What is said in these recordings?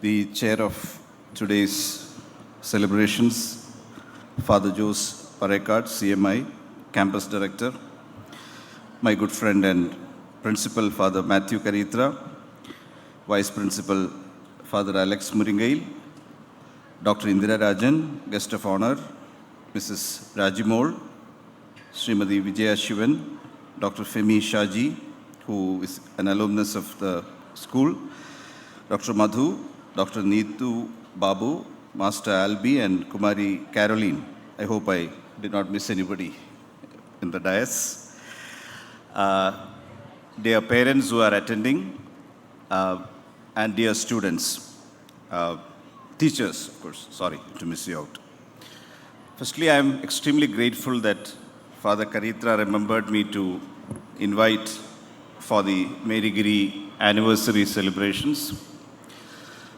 the chair of today's celebrations, Father Jose Parekard, CMI, campus director, my good friend and principal, Father Matthew Karitra, vice principal, Father Alex Muringail, Dr. Indira Rajan, guest of honor, Mrs. Rajimol, Srimati Vijaya Shivan, Dr. Femi Shaji, who is an alumnus of the school, Dr. Madhu, Dr. Neetu Babu, Master Albi, and Kumari Caroline. I hope I did not miss anybody in the dais. Dear parents who are attending, and dear students, teachers, of course, sorry to miss you out. Firstly, I am extremely grateful that Father Karitra remembered me to invite for the Marygiri anniversary celebrations.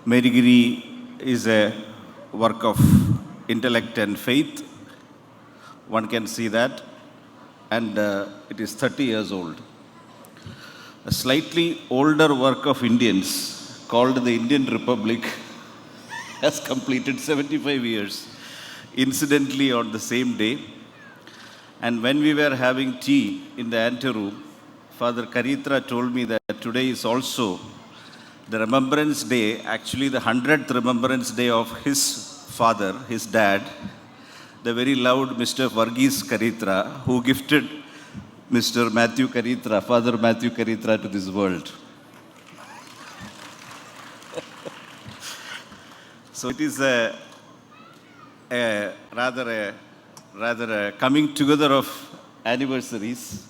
Marygiri is a work of intellect and faith. One can see that. And it is 30 years old. A slightly older work of Indians called the Indian Republic has completed 75 years, incidentally on the same day. And when we were having tea in the anteroom, Father Karitra told me that today is also the Remembrance Day, actually the 100th Remembrance Day of his father, his dad, the very loud Mr. Varghese Karitra, who gifted Mr. Matthew Karitra, Father Matthew Karitra, to this world. So it is rather a coming together of anniversaries.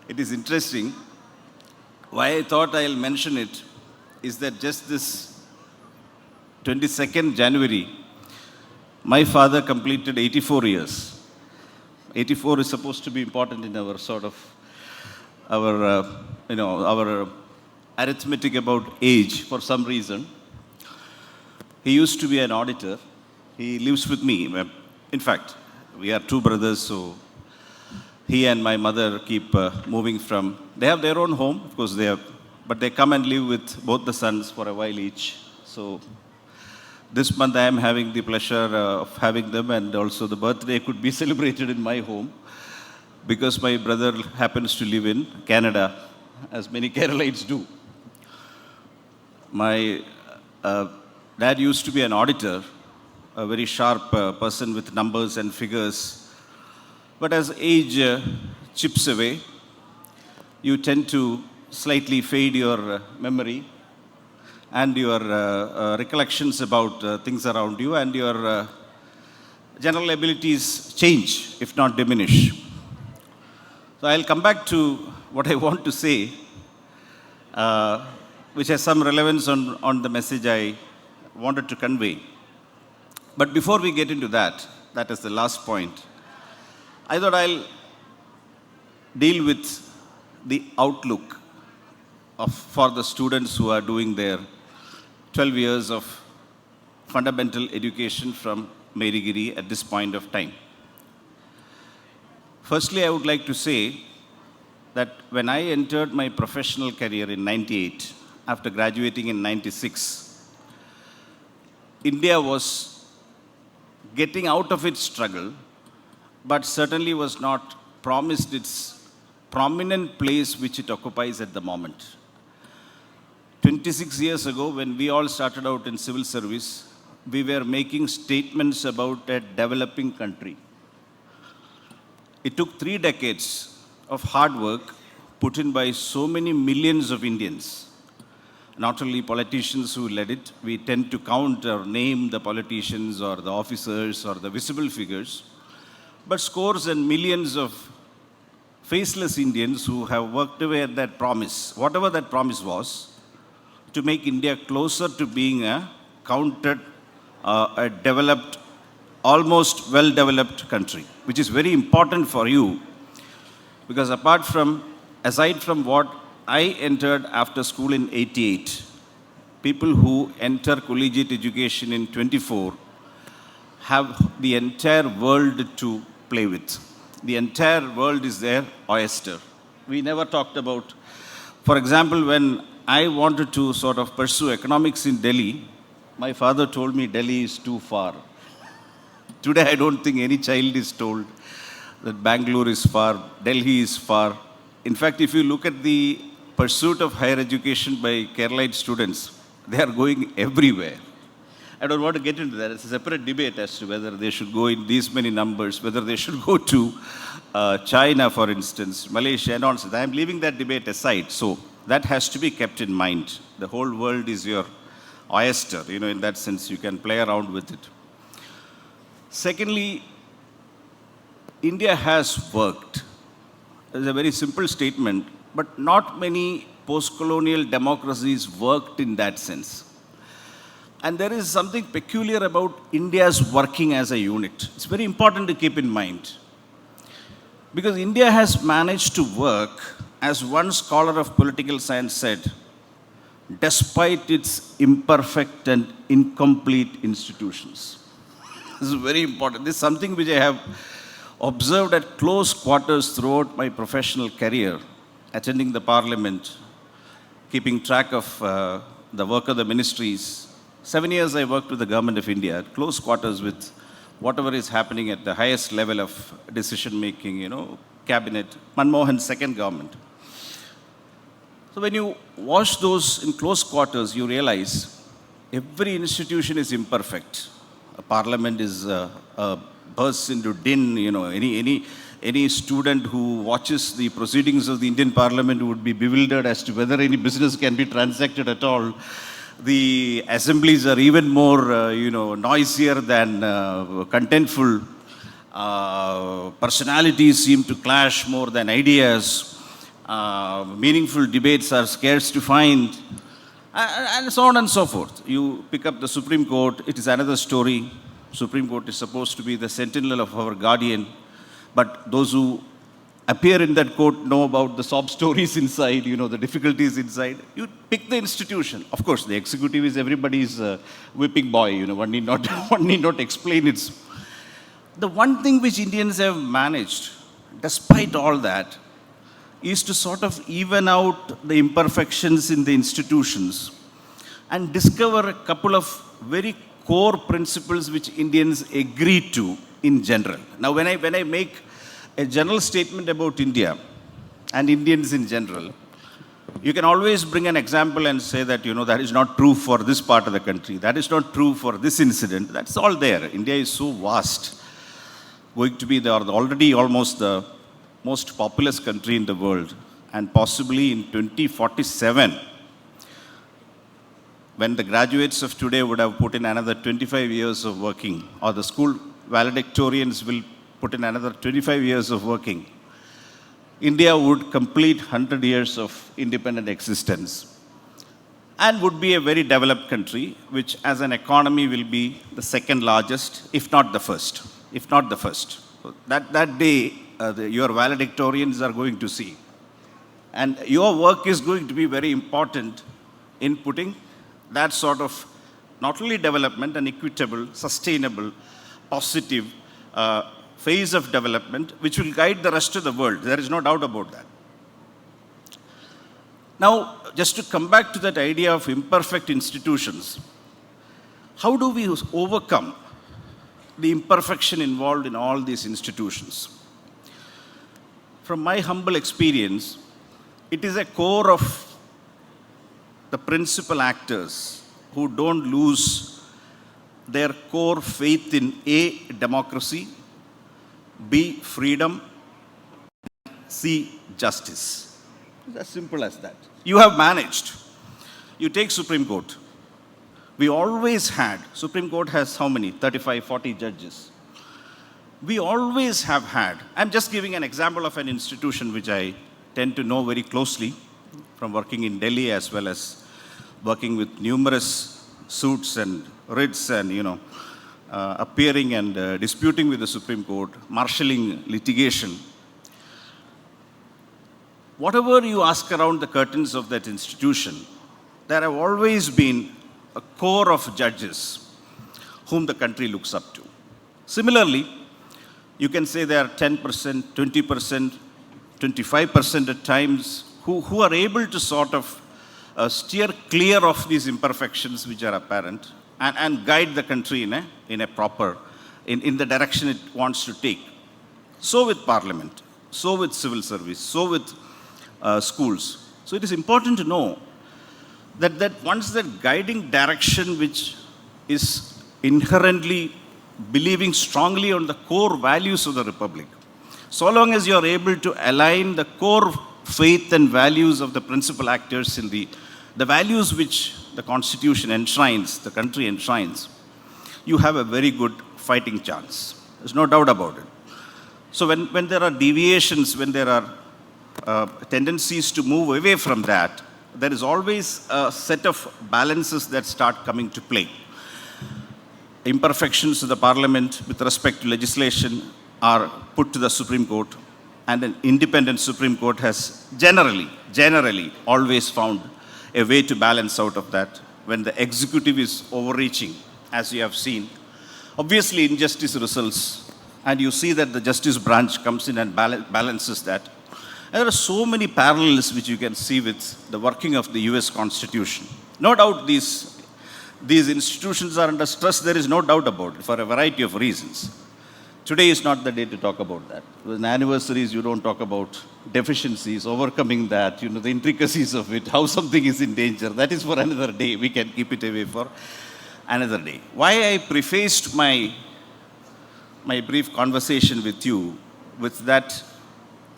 It is interesting. Why I thought I'll mention it is that just this 22nd January, my father completed 84 years. 84 is supposed to be important in our sort of, our arithmetic about age for some reason. He used to be an auditor. He lives with me. In fact, we are two brothers, so he and my mother keep moving from, they have their own home, of course but they come and live with both the sons for a while each. So this month I am having the pleasure of having them, and also the birthday could be celebrated in my home because my brother happens to live in Canada, as many Keralites do. My dad used to be an auditor, a very sharp person with numbers and figures. But as age chips away, you tend to slightly fade your memory and your recollections about things around you, and your general abilities change, if not diminish. So I'll come back to what I want to say, which has some relevance on the message I wanted to convey. But before we get into that, that is the last point, I thought I'll deal with the outlook for the students who are doing their 12 years of fundamental education from Marygiri at this point of time. Firstly, I would like to say that when I entered my professional career in 98, after graduating in 96, India was getting out of its struggle, but certainly was not promised its prominent place which it occupies at the moment. 26 years ago, when we all started out in civil service, we were making statements about a developing country. It took 3 decades of hard work put in by so many millions of Indians, not only politicians who led it. We tend to count or name the politicians or the officers or the visible figures, but scores and millions of faceless Indians who have worked away at that promise, whatever that promise was, to make India closer to being a developed, almost well-developed country, which is very important for you, because aside from what I entered after school in 88, people who enter collegiate education in 24 have the entire world to play with. The entire world is their oyster. We never talked about, for example, when I wanted to sort of pursue economics in Delhi, my father told me Delhi is too far. Today, I don't think any child is told that Bangalore is far, Delhi is far. In fact, if you look at the pursuit of higher education by Keralite students, they are going everywhere. I don't want to get into that. It's a separate debate as to whether they should go in these many numbers, whether they should go to China, for instance, Malaysia, and on. I am leaving that debate aside. So that has to be kept in mind. The whole world is your oyster. In that sense, you can play around with it. Secondly, India has worked. It's a very simple statement, but not many post-colonial democracies worked in that sense. And there is something peculiar about India's working as a unit. It's very important to keep in mind. Because India has managed to work, as one scholar of political science said, despite its imperfect and incomplete institutions. This is very important. This is something which I have observed at close quarters throughout my professional career, attending the parliament, keeping track of the work of the ministries. 7 years I worked with the government of India, at close quarters with whatever is happening at the highest level of decision making, cabinet, Manmohan's second government. So when you watch those in close quarters, you realize every institution is imperfect. A parliament is bursts into din. Any student who watches the proceedings of the Indian Parliament would be bewildered as to whether any business can be transacted at all. The assemblies are even more, noisier than contentful. Personalities seem to clash more than ideas. Meaningful debates are scarce to find. And so on and so forth. You pick up the Supreme Court, it is another story. Supreme Court is supposed to be the sentinel of our guardian. But those who appear in that court know about the sob stories inside, the difficulties inside. You pick the institution. Of course, the executive is everybody's whipping boy. One need not explain it. The one thing which Indians have managed, despite all that, is to sort of even out the imperfections in the institutions and discover a couple of very core principles which Indians agree to in general. Now, when I make a general statement about India and Indians in general, you can always bring an example and say that, that is not true for this part of the country. That is not true for this incident. That's all there. India is so vast. Going to be already almost the most populous country in the world. And possibly in 2047, when the graduates of today would have put in another 25 years of working, or the school valedictorians will put in another 25 years of working, India would complete 100 years of independent existence and would be a very developed country, which as an economy will be the second largest, if not the first. So that day, your valedictorians are going to see. And your work is going to be very important in putting that sort of not only development, an equitable, sustainable, positive phase of development, which will guide the rest of the world. There is no doubt about that. Now, just to come back to that idea of imperfect institutions, how do we overcome the imperfection involved in all these institutions? From my humble experience, it is a core of the principal actors who don't lose their core faith in A, democracy, B, freedom, C, justice. It's as simple as that. You have managed. You take Supreme Court. We always had, Supreme Court has how many? 35, 40 judges. We always have had, I'm just giving an example of an institution which I tend to know very closely from working in Delhi as well as working with numerous suits and writs and, appearing and disputing with the Supreme Court, marshalling litigation. Whatever you ask around the curtains of that institution, there have always been a core of judges whom the country looks up to. Similarly, you can say there are 10%, 20%, 25% at times who are able to sort of steer clear of these imperfections which are apparent and guide the country in a proper, in the direction it wants to take. So with Parliament, so with civil service, so with schools. So it is important to know that once that guiding direction which is inherently believing strongly on the core values of the Republic, so long as you are able to align the core faith and values of the principal actors in the values which the Constitution enshrines, the country enshrines, you have a very good fighting chance. There's no doubt about it. So when there are deviations, when there are tendencies to move away from that, there is always a set of balances that start coming to play. Imperfections of the Parliament with respect to legislation are put to the Supreme Court, and an independent Supreme Court has generally always found a way to balance out of that. When the executive is overreaching, as you have seen, obviously injustice results, and you see that the justice branch comes in and balances that. And there are so many parallels which you can see with the working of the US Constitution. No doubt these institutions are under stress, there is no doubt about it, for a variety of reasons. Today is not the day to talk about that. With anniversaries, you don't talk about deficiencies, overcoming that, the intricacies of it, how something is in danger. That is for another day. We can keep it away for another day. Why I prefaced my brief conversation with you with that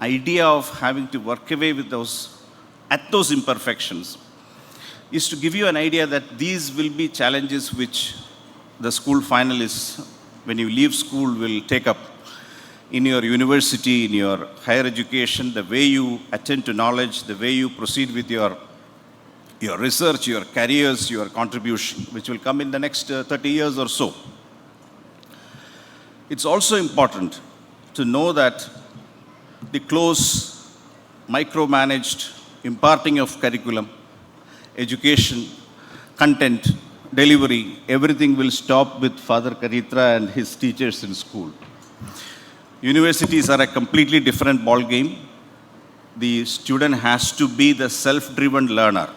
idea of having to work away with those imperfections is to give you an idea that these will be challenges which the school finalists, when you leave school, will take up in your university, in your higher education, the way you attend to knowledge, the way you proceed with your research, your careers, your contribution, which will come in the next 30 years or so. It's also important to know that the close, micromanaged imparting of curriculum, education, content, delivery, everything will stop with Father Karitra and his teachers in school. Universities are a completely different ball game. The student has to be the self-driven learner.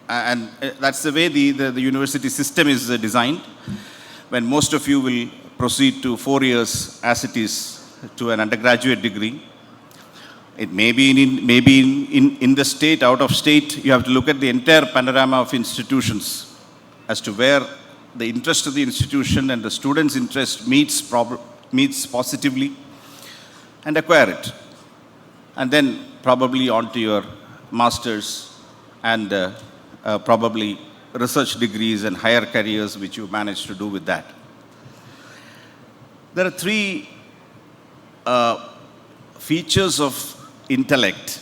And that's the way the university system is designed. When most of you will proceed to 4 years as it is to an undergraduate degree, it may be in the state, out of state, you have to look at the entire panorama of institutions as to where the interest of the institution and the student's interest meets positively, and acquire it. And then probably on to your master's and probably research degrees and higher careers which you manage to do with that. There are three features of intellect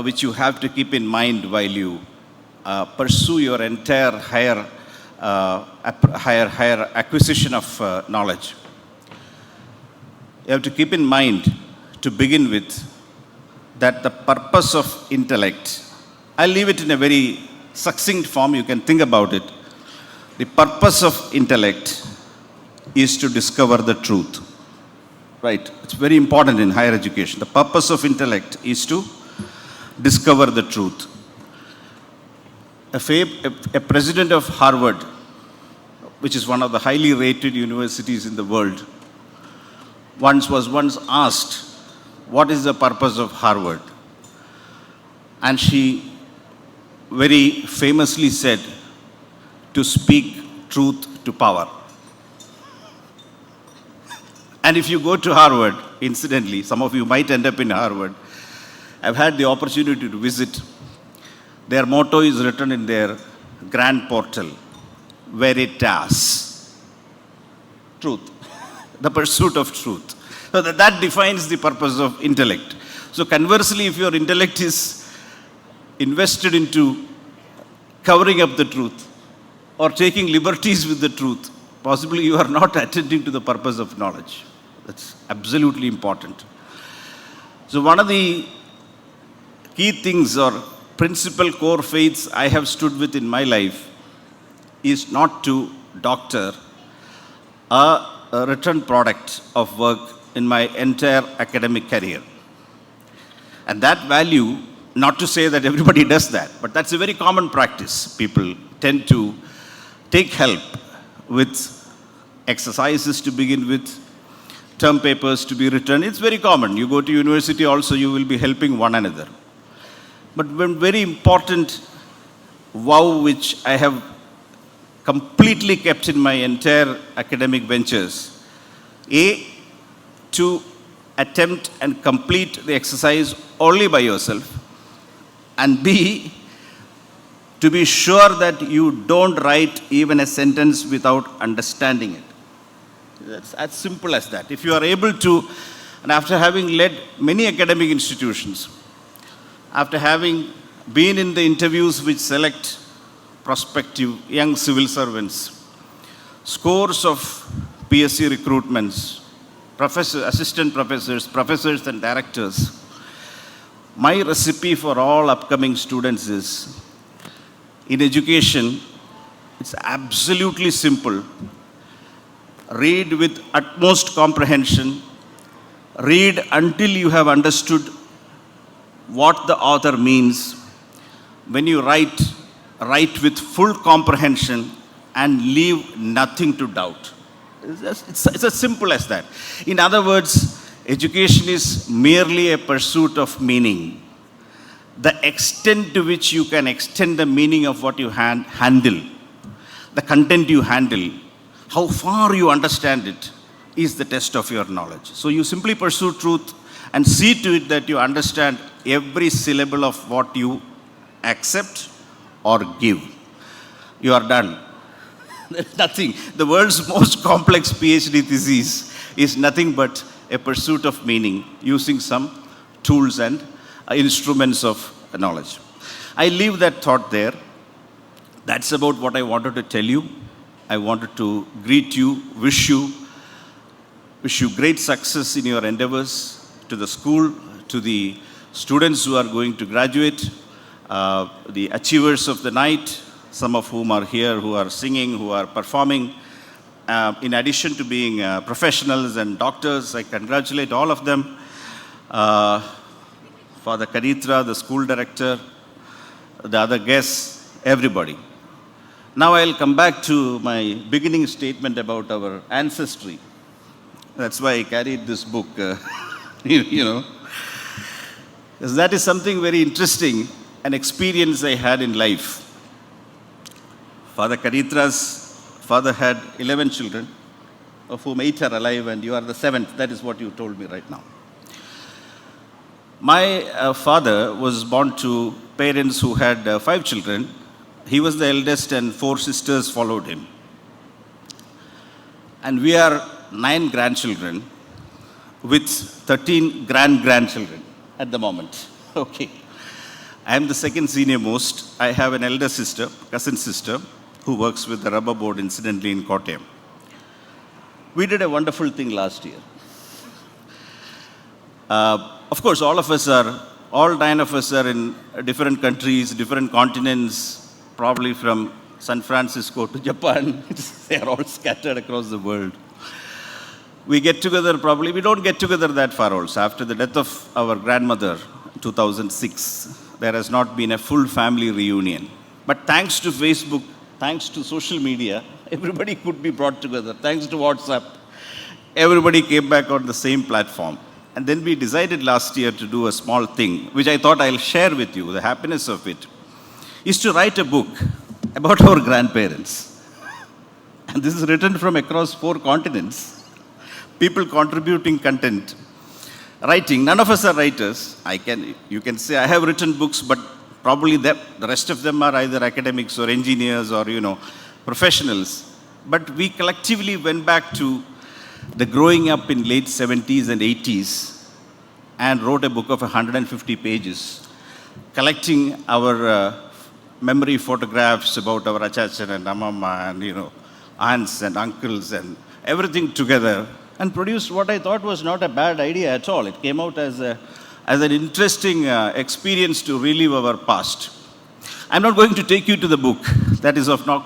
which you have to keep in mind while you pursue your entire higher acquisition of knowledge. You have to keep in mind, to begin with, that the purpose of intellect, I'll leave it in a very succinct form, you can think about it. The purpose of intellect is to discover the truth. Right? It's very important in higher education. The purpose of intellect is to discover the truth. A president of Harvard, which is one of the highly rated universities in the world, was asked, what is the purpose of Harvard? And she very famously said, to speak truth to power. And if you go to Harvard, incidentally, some of you might end up in Harvard. I've had the opportunity to visit. Their motto is written in their grand portal, Veritas, truth, the pursuit of truth. So that defines the purpose of intellect. So conversely, if your intellect is invested into covering up the truth or taking liberties with the truth, possibly you are not attending to the purpose of knowledge. That's absolutely important. So one of the key things or principal core faiths I have stood with in my life is not to doctor a written product of work in my entire academic career. And that value Not to say that everybody does that, but that's a very common practice. People tend to take help with exercises to begin with, term papers to be written. It's very common. You go to university also, you will be helping one another. But one very important vow which I have completely kept in my entire academic ventures, A, to attempt and complete the exercise only by yourself, and B, to be sure that you don't write even a sentence without understanding it. That's as simple as that. If you are able to, and after having led many academic institutions, after having been in the interviews which select prospective young civil servants, scores of PSC recruitments, professors, assistant professors, professors and directors, my recipe for all upcoming students is, in education, it's absolutely simple. Read with utmost comprehension. Read until you have understood what the author means. When you write, write with full comprehension and leave nothing to doubt. It's as simple as that. In other words, education is merely a pursuit of meaning. The extent to which you can extend the meaning of what you handle, the content you handle, how far you understand it, is the test of your knowledge. So you simply pursue truth and see to it that you understand every syllable of what you accept or give. You are done. There's nothing. The world's most complex PhD thesis is nothing but a pursuit of meaning using some tools and instruments of knowledge. I leave that thought there. That's about what I wanted to tell you. I wanted to greet you, wish you great success in your endeavors, to the school, to the students who are going to graduate, the achievers of the night, some of whom are here, who are singing, who are performing. In addition to being professionals and doctors, I congratulate all of them. Father Karitra, the school director, the other guests, everybody. Now I'll come back to my beginning statement about our ancestry. That's why I carried this book, you know. Because that is something very interesting, an experience I had in life. Father Karitra's father had 11 children, of whom 8 are alive, and you are the 7th. That is what you told me right now. My father was born to parents who had 5 children. He was the eldest, and 4 sisters followed him. And we are 9 grandchildren with 13 grandchildren at the moment. Okay. I am the second senior most. I have an elder sister, cousin sister, who works with the rubber board, incidentally, in Kottayam. We did a wonderful thing last year. Of course, all 9 of us are in different countries, different continents, probably from San Francisco to Japan. They are all scattered across the world. We get together probably, we don't get together that far also. After the death of our grandmother in 2006, there has not been a full family reunion. But thanks to Facebook, thanks to social media, everybody could be brought together. Thanks to WhatsApp, everybody came back on the same platform. And then we decided last year to do a small thing, which I thought I'll share with you, the happiness of it, is to write a book about our grandparents. And this is written from across 4 continents. People contributing content, writing. None of us are writers. You can say I have written books, but probably the rest of them are either academics or engineers or, professionals. But we collectively went back to the growing up in late 70s and 80s and wrote a book of 150 pages, collecting our memory photographs about our achachan and amamma and, aunts and uncles and everything together, and produced what I thought was not a bad idea at all. It came out as an interesting experience to relive our past. I'm not going to take you to the book. That is of no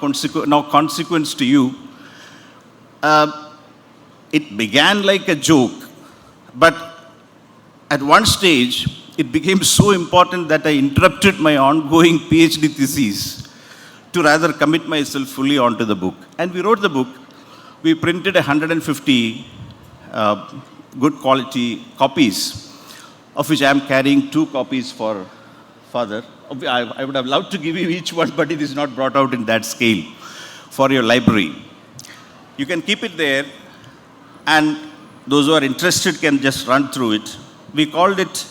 consequence to you. It began like a joke, but at one stage, it became so important that I interrupted my ongoing PhD thesis to rather commit myself fully onto the book. And we wrote the book. We printed 150 good quality copies, of which I am carrying 2 copies for Father. I would have loved to give you each one, but it is not brought out in that scale for your library. You can keep it there, and those who are interested can just run through it. We called it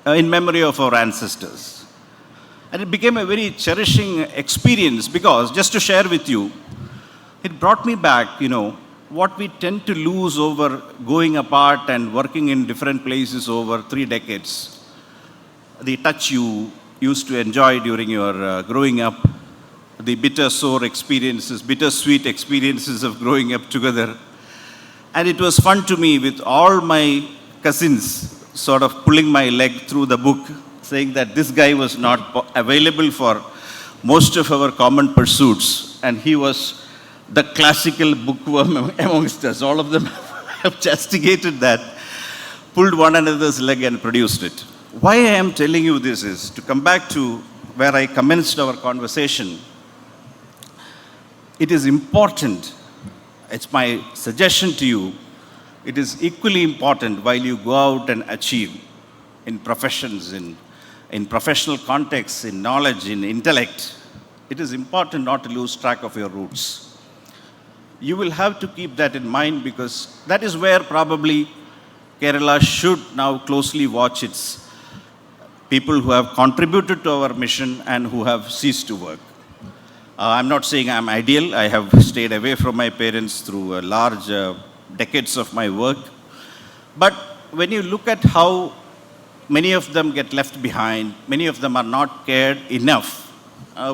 In Memory of Our Ancestors. And it became a very cherishing experience because, just to share with you, it brought me back, what we tend to lose over going apart and working in different places over 3 decades. The touch you used to enjoy during your growing up, the bittersweet experiences of growing up together. And it was fun to me with all my cousins sort of pulling my leg through the book, saying that this guy was not available for most of our common pursuits, and he was the classical bookworm amongst us. All of them have castigated that, pulled one another's leg and produced it. Why I am telling you this is to come back to where I commenced our conversation. It is important, it's my suggestion to you, it is equally important while you go out and achieve in professions, in professional contexts, in knowledge, in intellect. It is important not to lose track of your roots. You will have to keep that in mind, because that is where probably Kerala should now closely watch its people who have contributed to our mission and who have ceased to work. I'm not saying I'm ideal. I have stayed away from my parents through large decades of my work. But when you look at how many of them get left behind, many of them are not cared enough,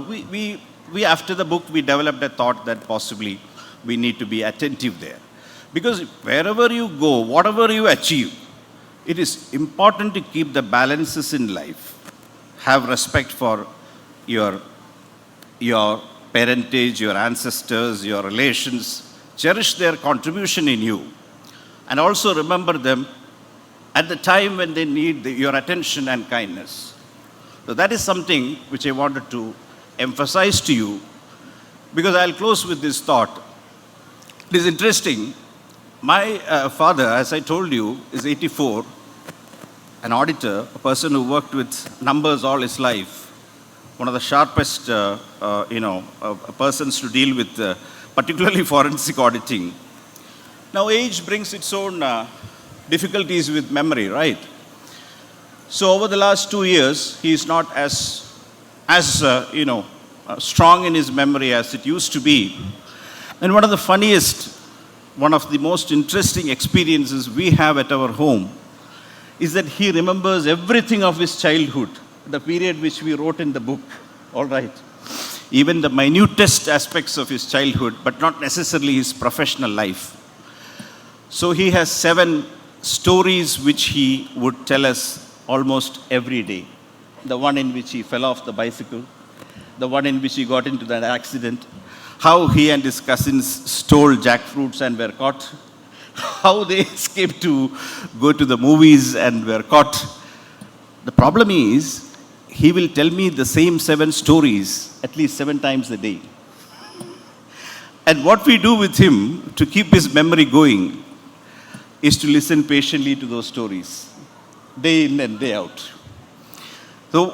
we after the book, we developed a thought that possibly we need to be attentive there. Because wherever you go, whatever you achieve, it is important to keep the balances in life. Have respect for your parentage, your ancestors, your relations. Cherish their contribution in you. And also remember them at the time when they need your attention and kindness. So that is something which I wanted to emphasize to you, because I'll close with this thought. It is interesting. My father, as I told you, is 84, an auditor, a person who worked with numbers all his life, one of the sharpest persons to deal with, particularly forensic auditing. Now, age brings its own difficulties with memory, right? So over the last 2 years, he is not as strong in his memory as it used to be. And one of the most interesting experiences we have at our home is that he remembers everything of his childhood, the period which we wrote in the book, all right? Even the minutest aspects of his childhood, but not necessarily his professional life. So he has 7 stories which he would tell us almost every day. The one in which he fell off the bicycle, the one in which he got into that accident, how he and his cousins stole jackfruits and were caught, how they escaped to go to the movies and were caught. The problem is, he will tell me the same 7 stories at least 7 times a day. And what we do with him to keep his memory going is to listen patiently to those stories, day in and day out. So,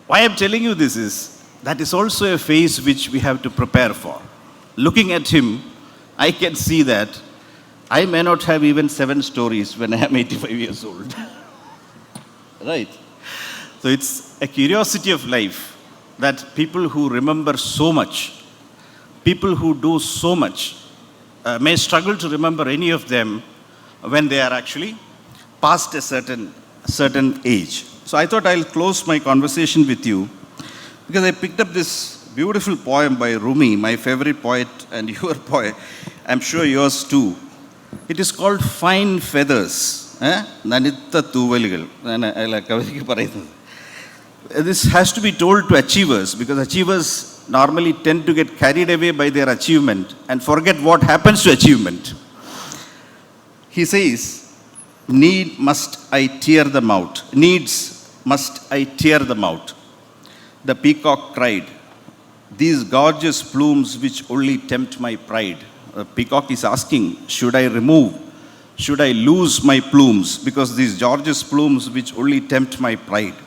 why I'm telling you this is, that is also a phase which we have to prepare for. Looking at him, I can see that I may not have even 7 stories when I am 85 years old. Right? So it's a curiosity of life that people who remember so much, people who do so much, may struggle to remember any of them when they are actually past a certain age. So I thought I'll close my conversation with you, because I picked up this beautiful poem by Rumi, my favorite poet and your poet, I'm sure yours too. It is called Fine Feathers. Nanitha Tuvaligal. This has to be told to achievers, because achievers normally tend to get carried away by their achievement and forget what happens to achievement. He says, needs must must I tear them out? The peacock cried, these gorgeous plumes which only tempt my pride. The peacock is asking, should I remove? Should I lose my plumes? Because these gorgeous plumes which only tempt my pride.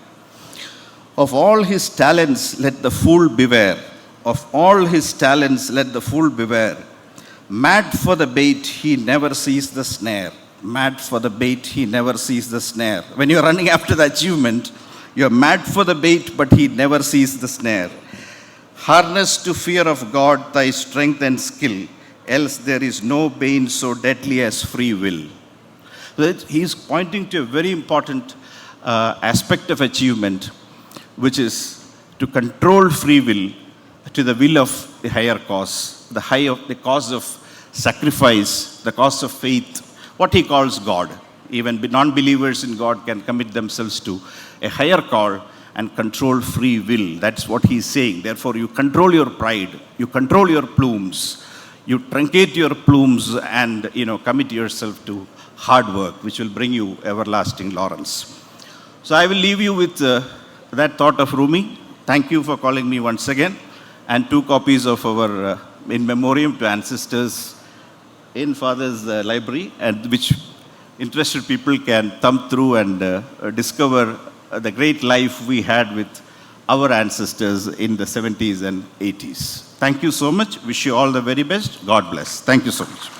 Of all his talents, let the fool beware. Of all his talents, let the fool beware. Mad for the bait, he never sees the snare. Mad for the bait, he never sees the snare. When you're running after the achievement, you're mad for the bait, but he never sees the snare. Harness to fear of God thy strength and skill, else there is no bane so deadly as free will. So he's pointing to a very important aspect of achievement, which is to control free will to the will of the higher cause, the cause of sacrifice, the cause of faith, what he calls God. Even non-believers in God can commit themselves to a higher call and control free will. That's what he's saying. Therefore, you control your pride, you control your plumes, you truncate your plumes and, commit yourself to hard work, which will bring you everlasting laurels. So I will leave you with that thought of Rumi. Thank you for calling me once again. And 2 copies of our in memoriam to ancestors in Father's library, and which interested people can thumb through and discover the great life we had with our ancestors in the 70s and 80s. Thank you so much. Wish you all the very best. God bless. Thank you so much.